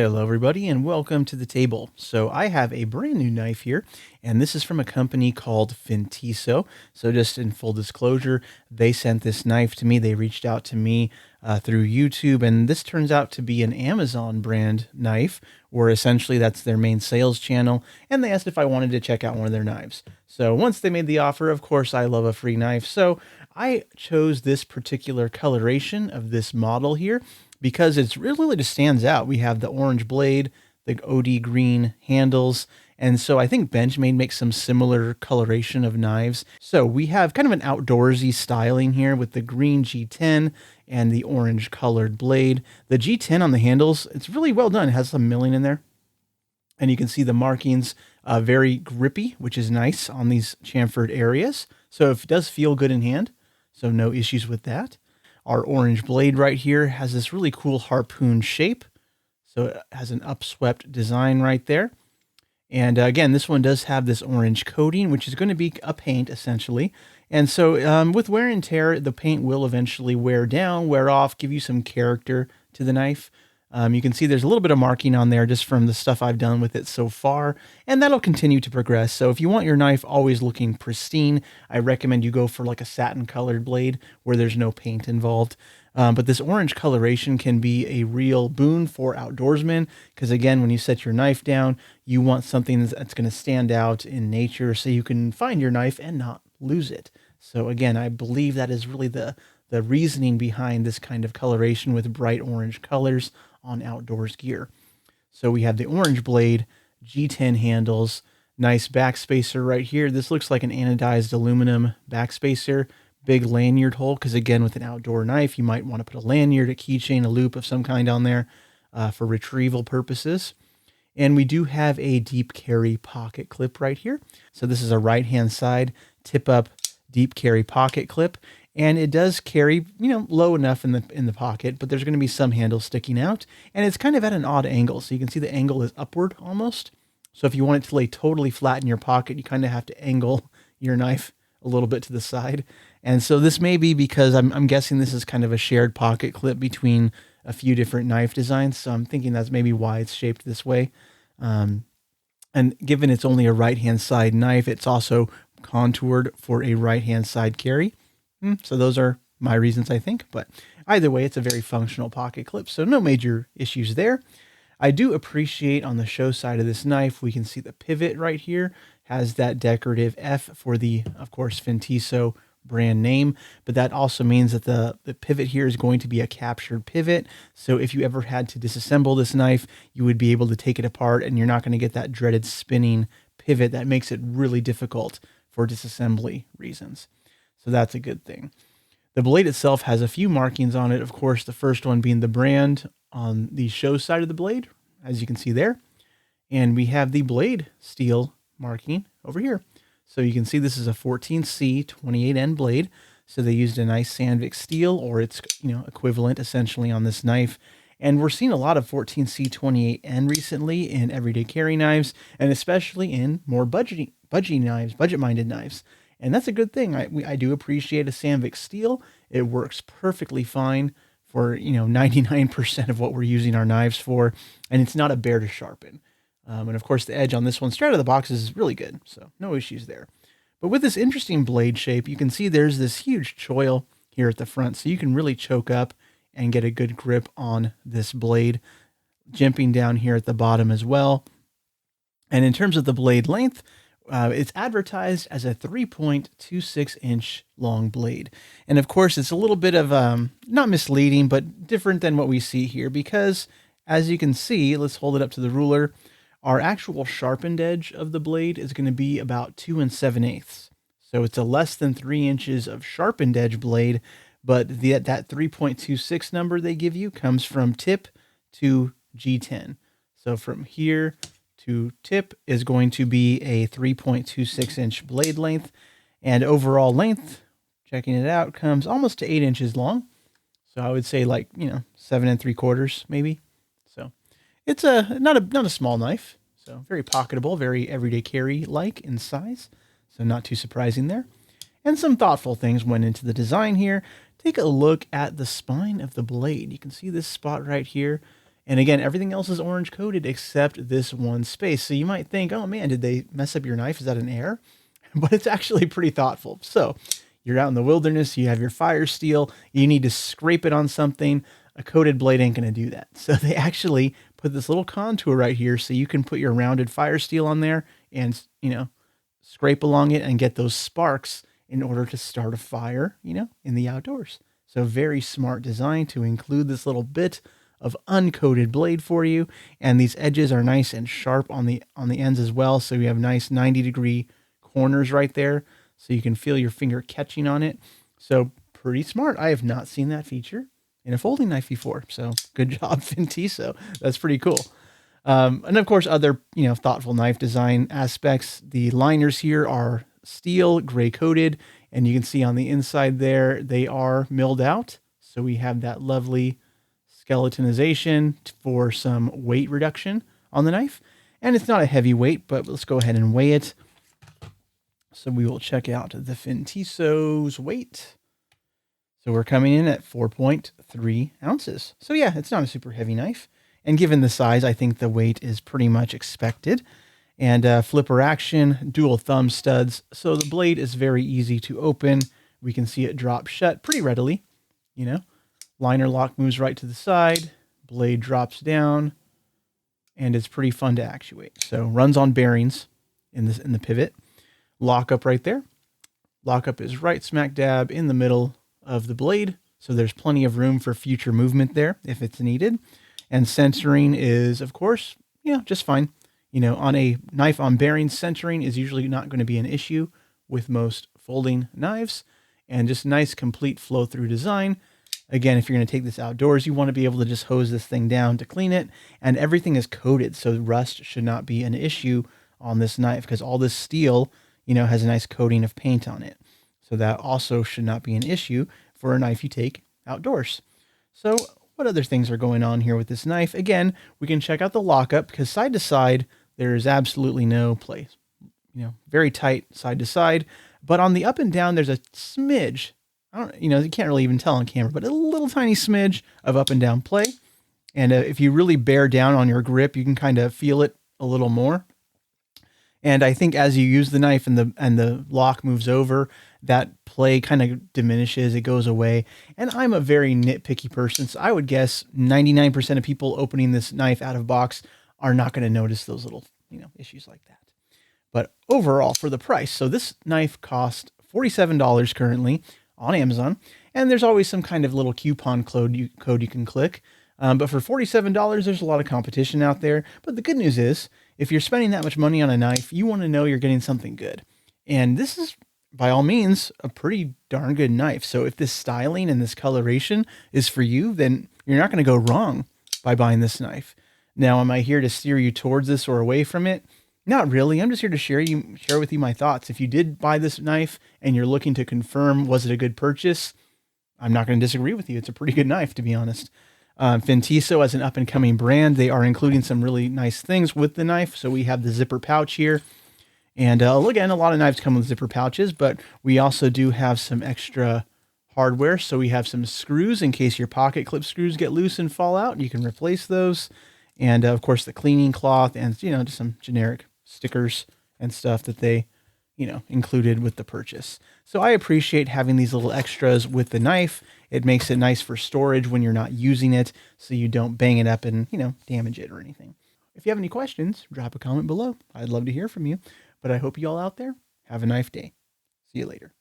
Hello, everybody, and welcome to the table. So I have a brand new knife here, and this is from a company called FINTISO. So just in full disclosure, they sent this knife to me. They reached out to me through YouTube, and this turns out to be an Amazon brand knife, where essentially that's their main sales channel, and they asked if I wanted to check out one of their knives. So once they made the offer, of course, I love a free knife. So I chose this particular coloration of this model here because it's really just stands out. We have the orange blade, the OD green handles, and so I think Benchmade makes some similar coloration of knives. So we have kind of an outdoorsy styling here with the green G10 and the orange colored blade. The G10 on the handles, it's really well done. It has some milling in there. And you can see the markings very grippy, which is nice on these chamfered areas. So it does feel good in hand. So no issues with that. Our orange blade right here has this really cool harpoon shape. So it has an upswept design right there. And again, this one does have this orange coating, which is going to be a paint essentially. And so with wear and tear, the paint will eventually wear down, wear off, give you some character to the knife. You can see there's a little bit of marking on there just from the stuff I've done with it so far, and that'll continue to progress. So if you want your knife always looking pristine, I recommend you go for like a satin colored blade where there's no paint involved. But this orange coloration can be a real boon for outdoorsmen because, again, when you set your knife down, you want something that's going to stand out in nature so you can find your knife and not lose it. So again, I believe that is really the reasoning behind this kind of coloration with bright orange colors on outdoors gear. So we have the orange blade, G10 handles, nice backspacer right here. This looks like an anodized aluminum backspacer, big lanyard hole, because again, with an outdoor knife, you might want to put a lanyard, a keychain, a loop of some kind on there for retrieval purposes. And we do have a deep carry pocket clip right here. So this is a right-hand side tip up deep carry pocket clip. And it does carry, low enough in the pocket, but there's going to be some handle sticking out, and it's kind of at an odd angle. So you can see the angle is upward almost. So if you want it to lay totally flat in your pocket, you kind of have to angle your knife a little bit to the side. And so this may be because I'm guessing this is kind of a shared pocket clip between a few different knife designs. So I'm thinking that's maybe why it's shaped this way. And given it's only a right-hand side knife, it's also contoured for a right-hand side carry. So those are my reasons, I think. But either way, it's a very functional pocket clip, so no major issues there. I do appreciate on the show side of this knife, we can see the pivot right here has that decorative F for the, of course, FINTISO brand name, but that also means that the pivot here is going to be a captured pivot. So if you ever had to disassemble this knife, you would be able to take it apart and you're not going to get that dreaded spinning pivot that makes it really difficult for disassembly reasons. So that's a good thing. The blade itself has a few markings on it. Of course, the first one being the brand on the show side of the blade, as you can see there. And we have the blade steel marking over here. So you can see this is a 14C 28N blade. So they used a nice Sandvik steel or its equivalent essentially on this knife. And we're seeing a lot of 14C 28N recently in everyday carry knives, and especially in more budget-minded knives. And that's a good thing. I do appreciate a Sandvik steel. It works perfectly fine for 99% of what we're using our knives for, and it's not a bear to sharpen. And of course, the edge on this one straight out of the box is really good, so no issues there. But with this interesting blade shape, you can see there's this huge choil here at the front, so you can really choke up and get a good grip on this blade, jimping down here at the bottom as well. And in terms of the blade length, it's advertised as a 3.26 inch long blade. And of course, it's a little bit of, not misleading, but different than what we see here because as you can see, let's hold it up to the ruler, our actual sharpened edge of the blade is going to be about 2 7/8. So it's a less than 3 inches of sharpened edge blade, but that 3.26 number they give you comes from tip to G10. So from here to tip is going to be a 3.26 inch blade length, and overall length, checking it out, comes almost to 8 inches long. So I would say 7 3/4 maybe. So it's not a small knife. So very pocketable, very everyday carry like in size. So not too surprising there. And some thoughtful things went into the design here. Take a look at the spine of the blade. You can see this spot right here. And again, everything else is orange coated except this one space. So you might think, oh man, did they mess up your knife? Is that an error? But it's actually pretty thoughtful. So you're out in the wilderness, you have your fire steel, you need to scrape it on something. A coated blade ain't going to do that. So they actually put this little contour right here so you can put your rounded fire steel on there and, scrape along it and get those sparks in order to start a fire, in the outdoors. So very smart design to include this little bit of uncoated blade for you. And these edges are nice and sharp on the ends as well. So you have nice 90-degree corners right there. So you can feel your finger catching on it. So pretty smart. I have not seen that feature in a folding knife before. So good job, FINTISO. That's pretty cool. And of course, other, thoughtful knife design aspects. The liners here are steel, gray coated, and you can see on the inside there, they are milled out. So we have that lovely skeletonization for some weight reduction on the knife. And it's not a heavy weight, but let's go ahead and weigh it. So we will check out the FINTISO's weight. So we're coming in at 4.3 ounces. So yeah, it's not a super heavy knife. And given the size, I think the weight is pretty much expected. And flipper action, dual thumb studs. So the blade is very easy to open. We can see it drop shut pretty readily. Liner lock moves right to the side. Blade drops down. And it's pretty fun to actuate. So runs on bearings in the pivot. Lockup right there. Lockup is right smack dab in the middle of the blade. So there's plenty of room for future movement there if it's needed. And centering is, of course, just fine. On a knife on bearings, centering is usually not going to be an issue with most folding knives. And just nice, complete flow-through design. Again, if you're going to take this outdoors, you want to be able to just hose this thing down to clean it. And everything is coated, so rust should not be an issue on this knife because all this steel, has a nice coating of paint on it. So that also should not be an issue for a knife you take outdoors. So what other things are going on here with this knife? Again, we can check out the lockup because side to side, there is absolutely no play. Very tight side to side. But on the up and down, there's a smidge. You can't really even tell on camera, but a little tiny smidge of up and down play. And if you really bear down on your grip, you can kind of feel it a little more. And I think as you use the knife and the lock moves over, that play kind of diminishes, it goes away. And I'm a very nitpicky person, so I would guess 99% of people opening this knife out of box are not going to notice those little, issues like that. But overall, for the price, so this knife cost $47 currently on Amazon, and there's always some kind of little coupon code you can click. But for $47, there's a lot of competition out there. But the good news is, if you're spending that much money on a knife, you want to know you're getting something good. And this is, by all means, a pretty darn good knife. So if this styling and this coloration is for you, then you're not going to go wrong by buying this knife. Now, am I here to steer you towards this or away from it? Not really. I'm just here to share with you my thoughts. If you did buy this knife and you're looking to confirm, was it a good purchase? I'm not going to disagree with you. It's a pretty good knife, to be honest. FINTISO, as an up-and-coming brand, they are including some really nice things with the knife. So we have the zipper pouch here. And again, a lot of knives come with zipper pouches, but we also do have some extra hardware. So we have some screws in case your pocket clip screws get loose and fall out. You can replace those. And of course, the cleaning cloth and, just some generic stickers and stuff that they, included with the purchase. So I appreciate having these little extras with the knife. It makes it nice for storage when you're not using it, so you don't bang it up and, damage it or anything. If you have any questions, drop a comment below. I'd love to hear from you. But I hope you all out there have a nice day. See you later.